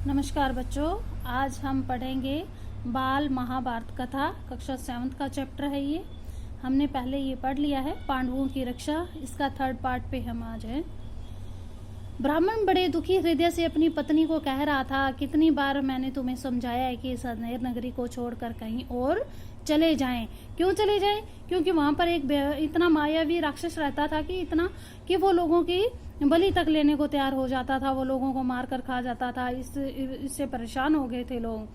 नमस्कार बच्चों, आज हम पढ़ेंगे बाल महाभारत कथा। कक्षा 7 का चैप्टर है ये। हमने पहले ये पढ़ लिया है, पांडवों की रक्षा। इसका 3rd पार्ट पे हम आज हैं। ब्राह्मण बड़े दुखी हृदय से अपनी पत्नी को कह रहा था, कितनी बार मैंने तुम्हें समझाया है कि सनेर नगरी को छोड़कर कहीं और चले जाएं। क्यों चले जाएं? क्योंकि वहां पर एक इतना मायावी राक्षस रहता था कि वो लोगों की बलि तक लेने को तैयार हो जाता था, वो लोगों को मार कर खा जाता था। इससे परेशान हो गए थे लोग।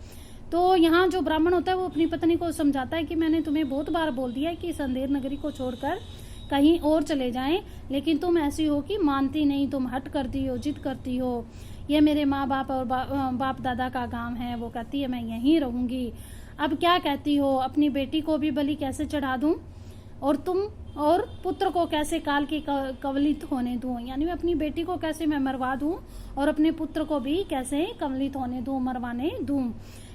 तो यहाँ जो ब्राह्मण होता है वो अपनी पत्नी को समझाता है कि मैंने तुम्हें बहुत बार बोल दिया है कि संदेर नगरी को छोड़कर कहीं और चले जाएं, लेकिन तुम ऐसी हो कि मानती नहीं, तुम हट करती हो, जिद करती हो। ये मेरे माँ बाप और बाप दादा का गांव है, वो कहती है मैं यहीं रहूंगी। अब क्या कहती हो, अपनी बेटी को भी बलि कैसे चढ़ा दूं और तुम और पुत्र को कैसे काल की कवलित होने दूं, यानी मैं अपनी बेटी को कैसे मैं मरवा दूं और अपने पुत्र को भी कैसे कवलित होने दूं, मरवाने दूं।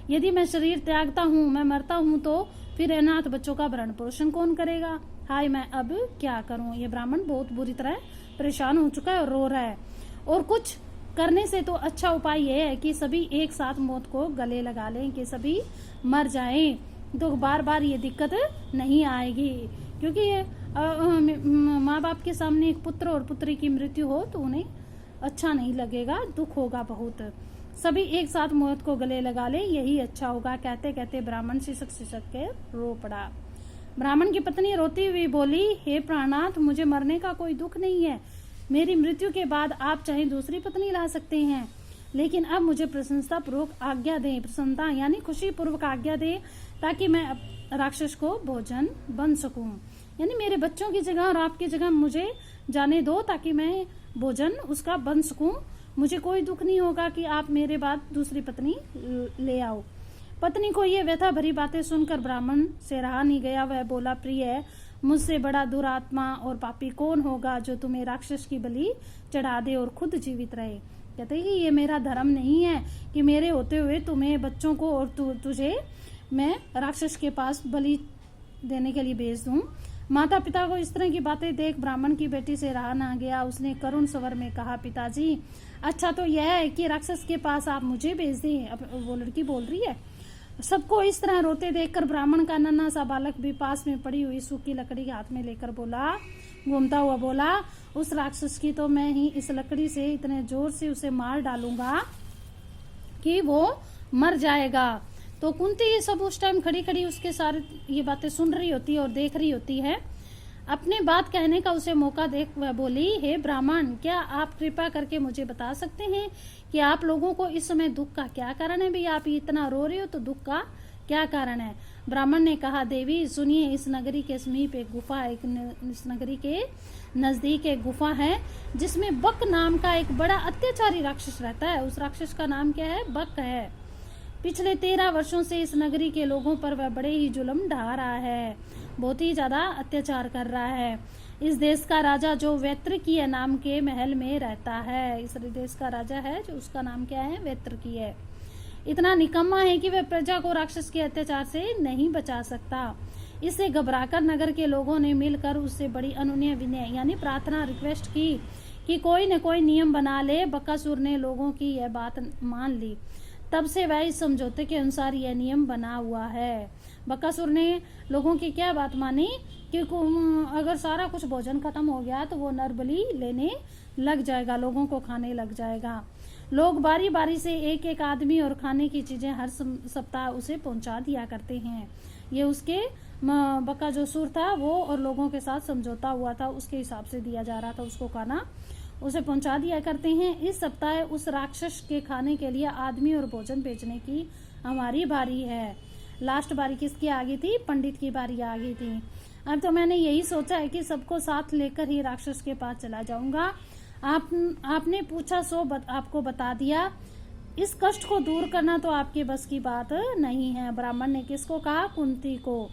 यदि मैं शरीर त्यागता हूं, मैं मरता हूं, तो फिर अनाथ बच्चों का भरण पोषण कौन करेगा? हाय, मैं अब क्या करूं? ये ब्राह्मण बहुत बुरी तरह परेशान हो चुका है और रो रहा है। और कुछ करने से तो अच्छा उपाय यह है कि सभी एक साथ मौत को गले लगा लें, कि सभी मर जाएं, तो बार बार ये दिक्कत नहीं आएगी। क्योंकि ये माँ बाप के सामने एक पुत्र और पुत्री की मृत्यु हो तो उन्हें अच्छा नहीं लगेगा, दुख होगा बहुत। सभी एक साथ मौत को गले लगा ले, यही अच्छा होगा। कहते कहते ब्राह्मण सिसक सिसक के रो पड़ा। ब्राह्मण की पत्नी रोती हुई बोली, हे प्राणनाथ, मुझे मरने का कोई दुख नहीं है। मेरी मृत्यु के बाद आप चाहे दूसरी पत्नी ला सकते हैं, लेकिन अब मुझे प्रशंसा पूर्वक आज्ञा दें। प्रसन्नता यानी खुशी पूर्वक आज्ञा दें, ताकि मैं राक्षस को भोजन बन सकूं। यानी मेरे बच्चों की जगह और आपकी जगह मुझे जाने दो, ताकि मैं भोजन उसका बन सकूं। मुझे कोई दुख नहीं होगा कि आप मेरे बाद दूसरी पत्नी ले आओ। पत्नी को ये व्यथा भरी बातें सुनकर ब्राह्मण से रहा नहीं गया। वह बोला, प्रिय, मुझसे बड़ा दुरात्मा और पापी कौन होगा जो तुम्हें राक्षस की बलि चढ़ा दे और खुद जीवित रहे। कहते कि ये मेरा धर्म नहीं है कि मेरे होते हुए तुम्हें बच्चों को और तुझे मैं राक्षस के पास बलि देने के लिए भेज दूं। माता पिता को इस तरह की बातें देख ब्राह्मण की बेटी से रहा ना गया। उसने करुण स्वर में कहा, पिताजी, अच्छा तो यह है कि राक्षस के पास आप मुझे भेज दें। अब वो लड़की बोल रही है। सबको इस तरह रोते देखकर ब्राह्मण का नन्हा सा बालक भी पास में पड़ी हुई सूखी लकड़ी हाथ में लेकर घूमता हुआ बोला, उस राक्षस की तो मैं ही इस लकड़ी से इतने जोर से उसे मार डालूंगा कि वो मर जाएगा। तो कुंती ये सब उस टाइम खड़ी खड़ी उसके सारे ये बातें सुन रही होती है और देख रही होती है। अपने बात कहने का उसे मौका देख वह बोली, हे ब्राह्मण, क्या आप कृपा करके मुझे बता सकते हैं कि आप लोगों को इस समय दुख का क्या कारण है? भी आप इतना रो रहे हो तो दुख का क्या कारण है? ब्राह्मण ने कहा, देवी सुनिए, इस नगरी के समीप एक गुफा है, इस नगरी के नजदीक एक गुफा है जिसमें बक नाम का एक बड़ा अत्याचारी राक्षस रहता है। उस राक्षस का नाम क्या है? बक है। पिछले 13 वर्षों से इस नगरी के लोगों पर वह बड़े ही जुल्म ढा रहा है, बहुत ही ज्यादा अत्याचार कर रहा है। इस देश का राजा जो वैत्रकीय नाम के महल में रहता है, इस देश का राजा है जो उसका नाम क्या है? वैत्रकीय। इतना निकम्मा है कि वह प्रजा को राक्षस के अत्याचार से नहीं बचा सकता। इससे घबराकर नगर के लोगों ने मिलकर उससे बड़ी अनुनय विनय यानी प्रार्थना रिक्वेस्ट की कि कोई न कोई नियम बना ले। बकासुर ने लोगों की यह बात मान ली। तब से वह इस समझौते के अनुसार यह नियम बना हुआ है। बकासुर ने लोगों की क्या बात मानी कि अगर सारा कुछ भोजन खत्म हो गया तो वो नरबलि लेने लग जाएगा, लोगों को खाने लग जाएगा। लोग बारी बारी से एक एक आदमी और खाने की चीजें हर सप्ताह उसे पहुंचा दिया करते हैं। ये उसके बकासुर था, वो और लोगों के साथ समझौता हुआ था, उसके हिसाब से दिया जा रहा था उसको खाना, उसे पहुंचा दिया करते हैं। इस सप्ताह उस राक्षस के खाने के लिए आदमी और भोजन बेचने की हमारी बारी है। लास्ट बारी किसकी आ गई थी? पंडित की बारी आ गई थी। अब तो मैंने यही सोचा है कि सबको साथ लेकर ही राक्षस के पास चला जाऊंगा। आपने पूछा सो आपको बता दिया। इस कष्ट को दूर करना तो आपके बस की बात नहीं है। ब्राह्मण ने किसको कहा? कुंती को।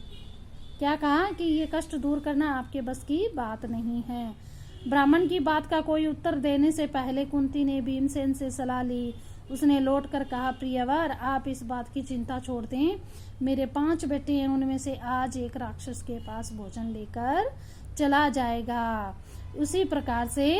क्या कहा? कि ये कष्ट दूर करना आपके बस की बात नहीं है। ब्राह्मण की बात का कोई उत्तर देने से पहले कुंती ने भीमसेन से सलाह ली। उसने लौट कर कहा, प्रियवर, आप इस बात की चिंता छोड़ दें। मेरे 5 बेटे हैं, उनमें से आज एक राक्षस के पास भोजन लेकर चला जाएगा। उसी प्रकार से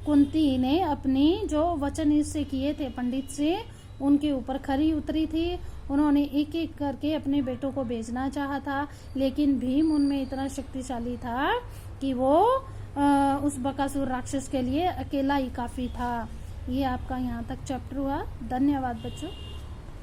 कुंती ने अपनी जो वचन इससे किए थे पंडित से, उनके ऊपर खरी उतरी थी। उन्होंने एक एक करके अपने बेटों को भेजना चाहा था, लेकिन भीम उनमें इतना शक्तिशाली था कि वो उस बकासुर राक्षस के लिए अकेला ही काफी था। ये आपका यहाँ तक चैप्टर हुआ। धन्यवाद बच्चों।